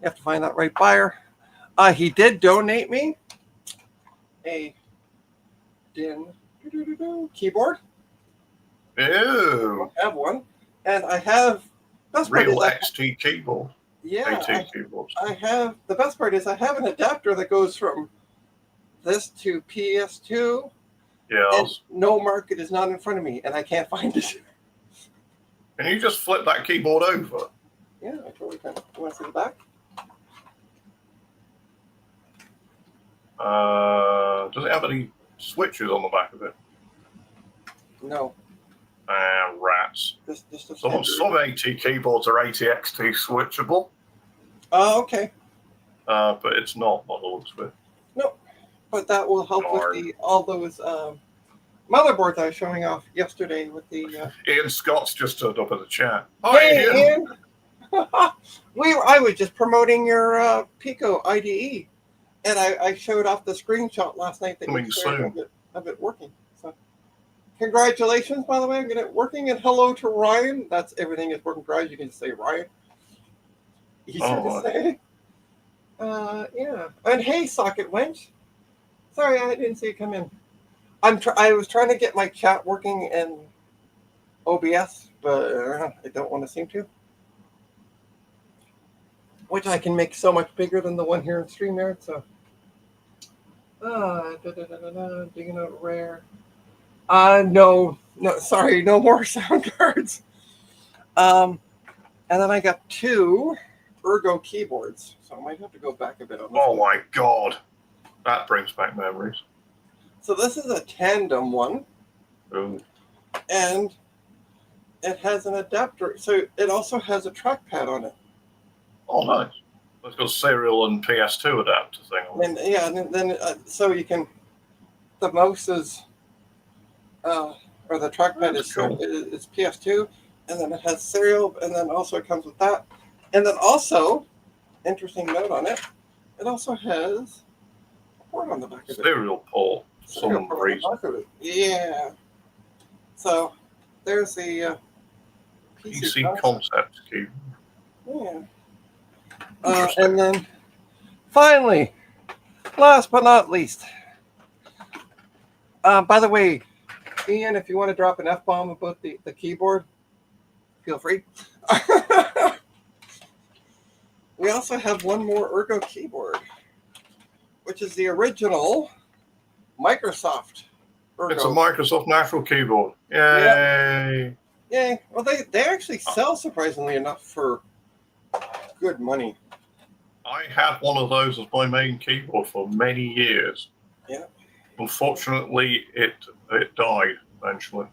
[SPEAKER 1] have to find that right buyer. He did donate me a DIN keyboard.
[SPEAKER 2] Ew.
[SPEAKER 1] I have one. And I have
[SPEAKER 2] real XT keyboard.
[SPEAKER 1] Yeah.
[SPEAKER 2] AT keyboards.
[SPEAKER 1] The best part is I have an adapter that goes from this to PS2.
[SPEAKER 2] Yeah.
[SPEAKER 1] And no market is not in front of me, and I can't find it.
[SPEAKER 2] Can you just flip that keyboard over?
[SPEAKER 1] Yeah, I totally can. You want to see the back?
[SPEAKER 2] Does it have any switches on the back of it?
[SPEAKER 1] No.
[SPEAKER 2] Rats. Some AT keyboards are ATXT switchable.
[SPEAKER 1] Oh, okay.
[SPEAKER 2] But it's not by the looks of it.
[SPEAKER 1] No, but that will help with all those motherboards I was showing off yesterday with the.
[SPEAKER 2] Ian Scott's just turned up in the chat.
[SPEAKER 1] Hey, Ian. I was just promoting your Pico IDE, and I showed off the screenshot last night that you shared of it working. So, congratulations, by the way, on getting it working, and hello to Ryan. That's everything is working for us. You can just say Ryan. Easier to say. Yeah. And hey, Socket Wench. Sorry, I didn't see it come in. I was trying to get my chat working in OBS, but I don't want to seem to. Which I can make so much bigger than the one here in StreamYard. So, digging out rare. No, sorry, no more sound cards. And then I got two Ergo keyboards, so I might have to go back a bit on this.
[SPEAKER 2] Oh my God, that brings back memories.
[SPEAKER 1] So this is a tandem one.
[SPEAKER 2] Ooh.
[SPEAKER 1] And it has an adapter, so it also has a trackpad on it.
[SPEAKER 2] Oh, nice. It's got a serial and PS2 adapter thing on it.
[SPEAKER 1] And then so you can, the mouse is, or or the trackpad
[SPEAKER 2] That's
[SPEAKER 1] is
[SPEAKER 2] cool.
[SPEAKER 1] is PS2, and then it has serial, and then also it comes with that, and then also, interesting note on it, it also has a port on the back of it.
[SPEAKER 2] Serial port for
[SPEAKER 1] Serial
[SPEAKER 2] some
[SPEAKER 1] port on the
[SPEAKER 2] reason.
[SPEAKER 1] back of it. Yeah. So there's the
[SPEAKER 2] PC
[SPEAKER 1] concept.
[SPEAKER 2] concept key.
[SPEAKER 1] Yeah.
[SPEAKER 2] Interesting.
[SPEAKER 1] And then finally, last but not least, by the way, Ian, if you want to drop an F-bomb about the keyboard, feel free. We also have one more Ergo keyboard, which is the original Microsoft Ergo.
[SPEAKER 2] It's a Microsoft Natural keyboard. Yay!
[SPEAKER 1] Yay. Well, they actually sell, surprisingly enough, for good money.
[SPEAKER 2] I had one of those as my main keyboard for many years.
[SPEAKER 1] Yeah.
[SPEAKER 2] Unfortunately, it died eventually.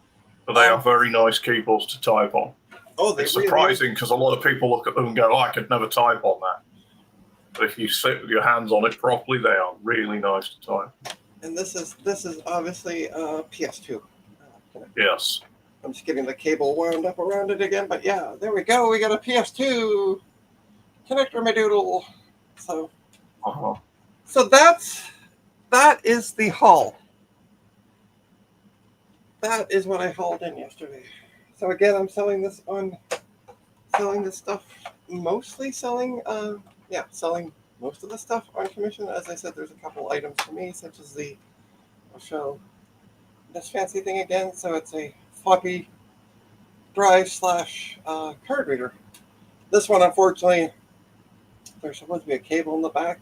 [SPEAKER 2] But they are very nice keyboards to type on.
[SPEAKER 1] Oh,
[SPEAKER 2] It's surprising because a lot of people look at them and go, I could never type on that. But if you sit with your hands on it properly, they are really nice to type.
[SPEAKER 1] And this is obviously PS2.
[SPEAKER 2] Yes.
[SPEAKER 1] I'm just getting the cable wound up around it again, but yeah, there we go. We got a PS2 connector, my doodle. So, so that is the haul. That is what I hauled in yesterday. So again, I'm selling this stuff, mostly selling most of the stuff on commission. As I said, there's a couple items for me, such as I'll show this fancy thing again. So it's a floppy drive / card reader. This one, unfortunately, there's supposed to be a cable in the back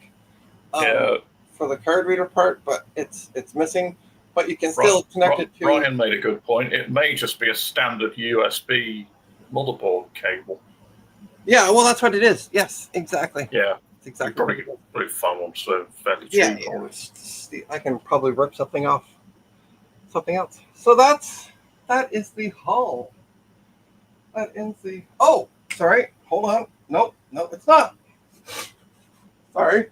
[SPEAKER 1] for the card reader part, but it's missing. But you can still connect it to.
[SPEAKER 2] Brian made a good point. It may just be a standard USB motherboard cable.
[SPEAKER 1] Yeah, well, that's what it is. Yes, exactly.
[SPEAKER 2] Yeah,
[SPEAKER 1] it's exactly.
[SPEAKER 2] You probably pretty fun one, so fairly cheap.
[SPEAKER 1] Yeah. I can probably rip something off, something else. So that is the haul. That ends the. Oh, sorry. Hold on. Nope, it's not. Sorry.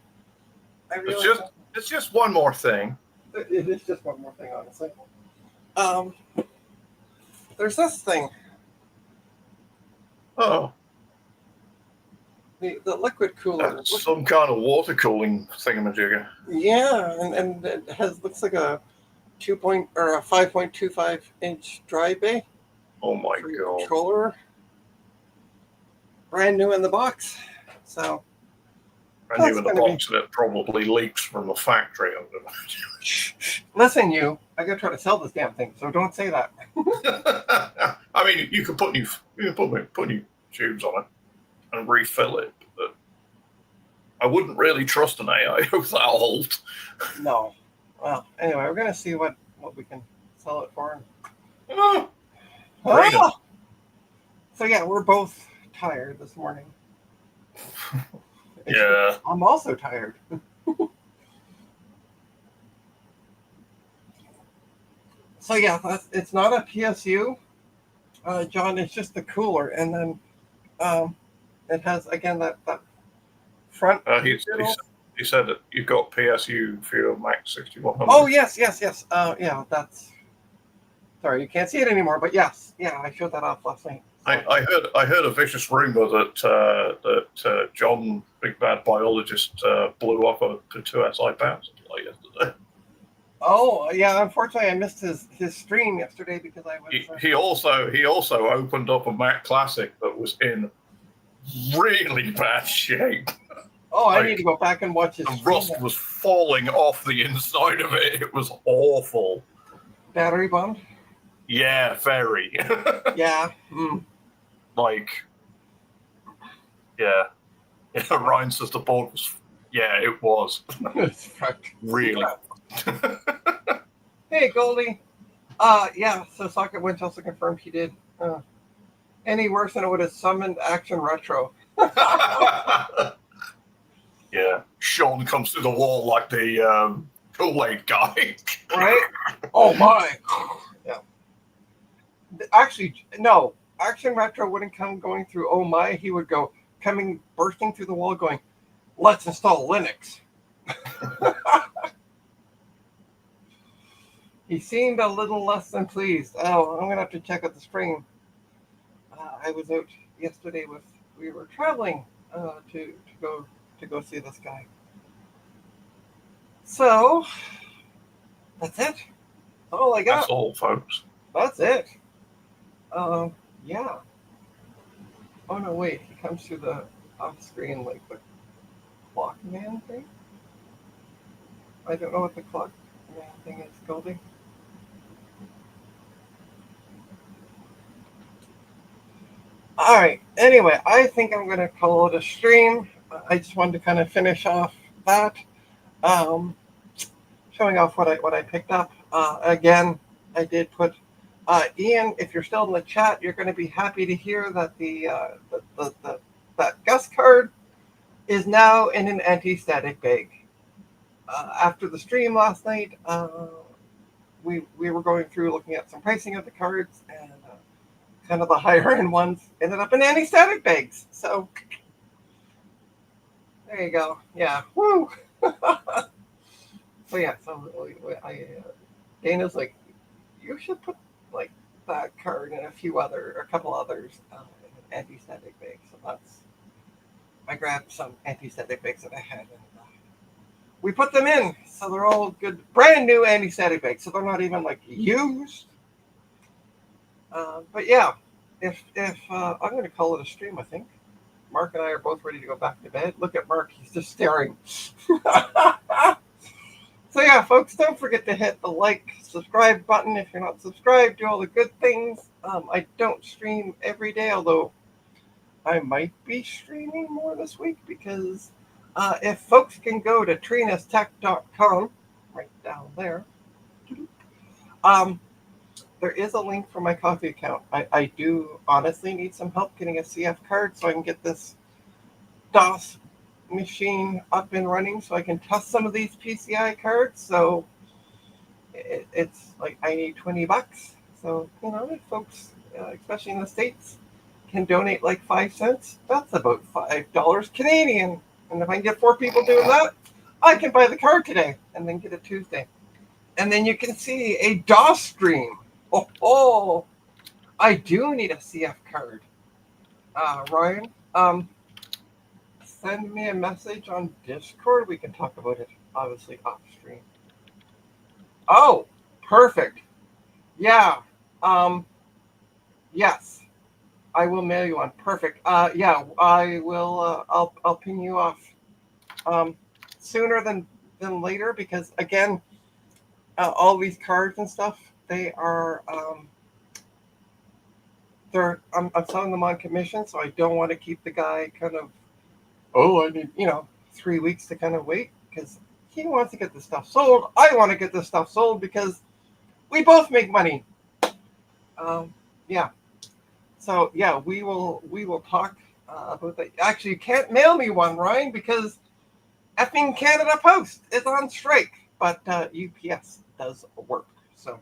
[SPEAKER 2] It's just one more thing.
[SPEAKER 1] It is just one more thing, honestly. There's this thing.
[SPEAKER 2] Oh.
[SPEAKER 1] The liquid cooler.
[SPEAKER 2] That's some kind of water cooling thingamajigger.
[SPEAKER 1] Yeah, and it looks like a 5.25 inch dry bay.
[SPEAKER 2] Oh my god.
[SPEAKER 1] Controller. Brand new in the box. So
[SPEAKER 2] brand new in the box that probably leaks from the factory.
[SPEAKER 1] Listen, I gotta try to sell this damn thing, so don't say that.
[SPEAKER 2] I mean, you can put new tubes on it and refill it, but I wouldn't really trust an AI that old.
[SPEAKER 1] No. Well, anyway, we're gonna see what we can sell it for. So yeah, we're both tired this morning.
[SPEAKER 2] Yeah.
[SPEAKER 1] I'm also tired. So yeah, it's not a PSU, John. It's just the cooler, and then it has again that front.
[SPEAKER 2] He said that you've got PSU for your Mac 6100.
[SPEAKER 1] Oh yes. Yeah, that's. Sorry, you can't see it anymore, but yes, yeah, I showed that off last night.
[SPEAKER 2] I heard a vicious rumor that John, Big Bad Biologist, blew up a 2SI power supply yesterday.
[SPEAKER 1] Oh yeah, unfortunately I missed his stream yesterday because I was.
[SPEAKER 2] He also opened up a Mac Classic that was in really bad shape.
[SPEAKER 1] Oh, I need to go back and watch his.
[SPEAKER 2] The rust was falling off the inside of it. It was awful.
[SPEAKER 1] Battery bummed?
[SPEAKER 2] Yeah, very.
[SPEAKER 1] Yeah.
[SPEAKER 2] Ryan says the board was. Yeah, it was. Really.
[SPEAKER 1] Hey, Goldie. Yeah, so Socket Winch also confirmed he did. Any worse than it would have summoned Action Retro.
[SPEAKER 2] Yeah. Sean comes through the wall like the Kool-Aid guy.
[SPEAKER 1] Right? Oh, my. Yeah. Actually, no. Action Retro wouldn't come going through oh my. He would go bursting through the wall going, let's install Linux. He seemed a little less than pleased. Oh, I'm gonna have to check out the stream. I was out yesterday with. We were traveling to go see this guy. So that's it. All I
[SPEAKER 2] That's
[SPEAKER 1] got.
[SPEAKER 2] all, folks.
[SPEAKER 1] That's it. Yeah. Oh no, wait. He comes through the off screen like the clock man thing. I don't know what the clock man thing is, Goldie. All right. Anyway, I think I'm going to call it a stream. I just wanted to kind of finish off that, um, showing off what I picked up. Again, I did put Ian. If you're still in the chat, you're going to be happy to hear that that Gus card is now in an anti-static bag. After the stream last night, we were going through looking at some pricing of the cards, and kind of the higher end ones ended up in anti-static bags. So there you go. Yeah. Woo. So yeah. So Dana's like, you should put like that card and a couple others in an anti-static bag. So that's. I grabbed some anti-static bags that I had, and we put them in. So they're all good, brand new anti-static bags. So they're not even like used. But yeah, if I'm going to call it a stream, I think. Mark and I are both ready to go back to bed. Look at Mark; he's just staring. So yeah, folks, don't forget to hit the like, subscribe button if you're not subscribed. Do all the good things. I don't stream every day, although I might be streaming more this week because if folks can go to trinastech.com, right down there. There is a link for my coffee account. I do honestly need some help getting a CF card so I can get this DOS machine up and running so I can test some of these PCI cards. So it's like I need $20. So, if folks, especially in the States, can donate like 5 cents, that's about $5 Canadian. And if I can get 4 people doing that, I can buy the card today and then get it Tuesday. And then you can see a DOS stream. Oh, I do need a CF card. Ryan, send me a message on Discord. We can talk about it, obviously, off stream. Oh, perfect. Yeah. Yes. I will mail you one. Perfect. Yeah, I will. I'll ping you off sooner than later because again, all these cards and stuff, they are I'm selling them on commission, so I don't want to keep the guy kind of, I need 3 weeks to kind of wait because he wants to get this stuff sold. I want to get this stuff sold because we both make money. Yeah. So yeah, we will talk about that. Actually, you can't mail me one, Ryan, because effing Canada Post is on strike, but UPS does work. So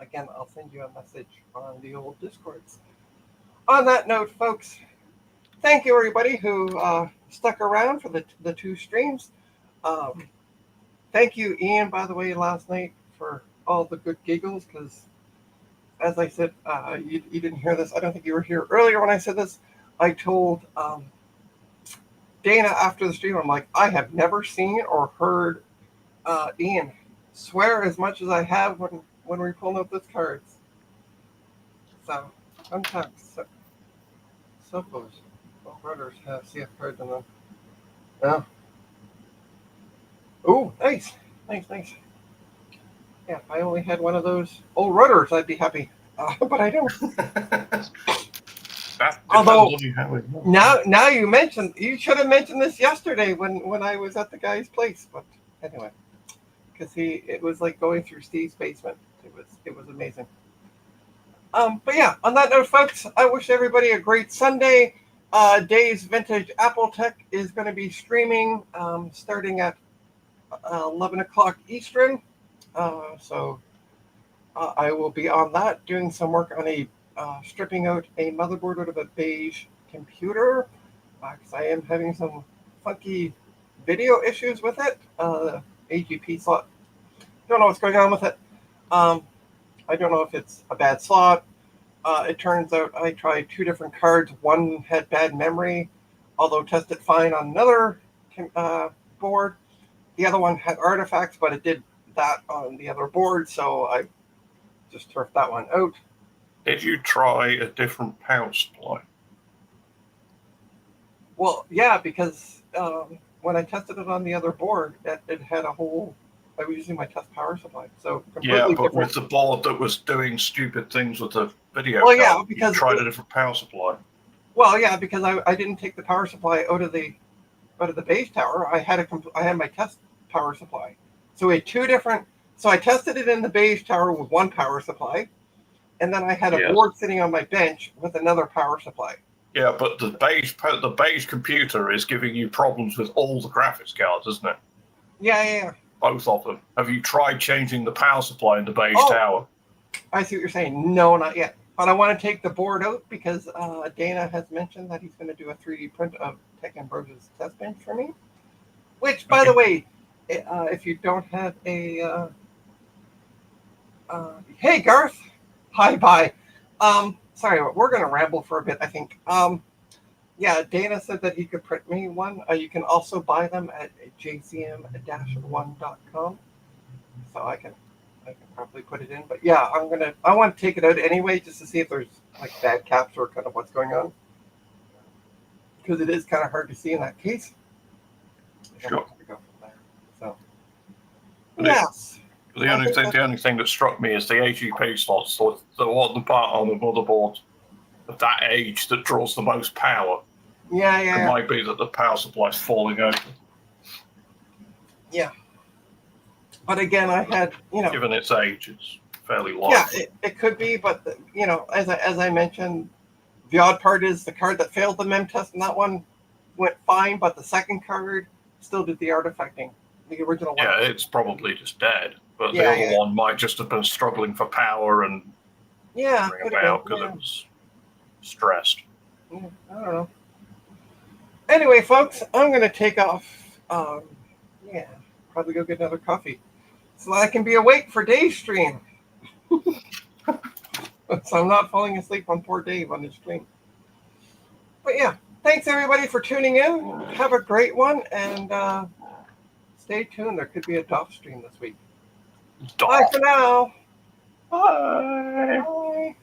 [SPEAKER 1] again, I'll send you a message on the old Discords. On that note, folks, thank you everybody who stuck around for the 2 streams. Thank you, Ian, by the way, last night for all the good giggles because. As I said, you didn't hear this. I don't think you were here earlier when I said this. I told Dana after the stream, I'm like, I have never seen or heard Ian swear as much as I have when we're pulling out those cards. So sometimes suppose brothers have CF cards in them. Yeah. Oh, nice. Yeah, if I only had one of those old rudders, I'd be happy. But I don't. Although now you mentioned, you should have mentioned this yesterday when I was at the guy's place. But anyway, because it was like going through Steve's basement. It was amazing. But yeah, on that note, folks, I wish everybody a great Sunday. Dave's Vintage Apple Tech is going to be streaming starting at 11 o'clock Eastern. So I will be on that, doing some work on stripping out a motherboard out of a beige computer, because I am having some funky video issues with it. AGP slot. Don't know what's going on with it. I don't know if it's a bad slot. It turns out I tried 2 different cards. One had bad memory, although tested fine on another board. The other one had artifacts, but it did that on the other board, so I just turfed that one out.
[SPEAKER 2] Did you try a different power supply?
[SPEAKER 1] Well, yeah, because when I tested it on the other board, it had a whole. I was using my test power supply, so completely
[SPEAKER 2] Yeah, but
[SPEAKER 1] different.
[SPEAKER 2] with the board that was doing stupid things with the video
[SPEAKER 1] Well,
[SPEAKER 2] card,
[SPEAKER 1] yeah, because
[SPEAKER 2] you tried a different power supply.
[SPEAKER 1] Well, yeah, because I didn't take the power supply out of the base tower. I had my test power supply, so we had 2 different. So I tested it in the base tower with one power supply, and then I had a
[SPEAKER 2] Yes.
[SPEAKER 1] board sitting on my bench with another power supply.
[SPEAKER 2] Yeah, but the base computer is giving you problems with all the graphics cards, isn't it?
[SPEAKER 1] Yeah.
[SPEAKER 2] Both of them. Have you tried changing the power supply in the base tower?
[SPEAKER 1] I see what you're saying. No, not yet. But I want to take the board out because Dana has mentioned that he's going to do a 3D print of Tech Ambrose's test bench for me. Which, by the way, if you don't have a... hey, Garth. Hi, bye. Sorry, we're going to ramble for a bit, I think. Yeah, Dana said that he could print me one. You can also buy them at jcm-1.com. So I can probably put it in. But yeah, I want to take it out anyway just to see if there's like bad caps or kind of what's going on. Because it is kind of hard to see in that case.
[SPEAKER 2] Sure.
[SPEAKER 1] So,
[SPEAKER 2] yes. The only thing that struck me is the AGP slots, the part on the motherboard of that age that draws the most power.
[SPEAKER 1] Yeah.
[SPEAKER 2] It might be that the power supply is falling over.
[SPEAKER 1] Yeah. But again, I had,
[SPEAKER 2] given its age, it's fairly large.
[SPEAKER 1] Yeah, it could be, but as I mentioned, the odd part is the card that failed the mem test, and that one went fine, but the second card still did the artifacting. The original one.
[SPEAKER 2] Yeah, it's probably just dead. But the other one might just have been struggling for power and bring about because it was stressed.
[SPEAKER 1] Yeah, I don't know. Anyway, folks, I'm going to take off. Probably go get another coffee so that I can be awake for Dave's stream. So I'm not falling asleep on poor Dave on his stream. But yeah, thanks everybody for tuning in. Have a great one, and stay tuned. There could be a DOF stream this week. Bye for now.
[SPEAKER 2] Bye.
[SPEAKER 1] Bye.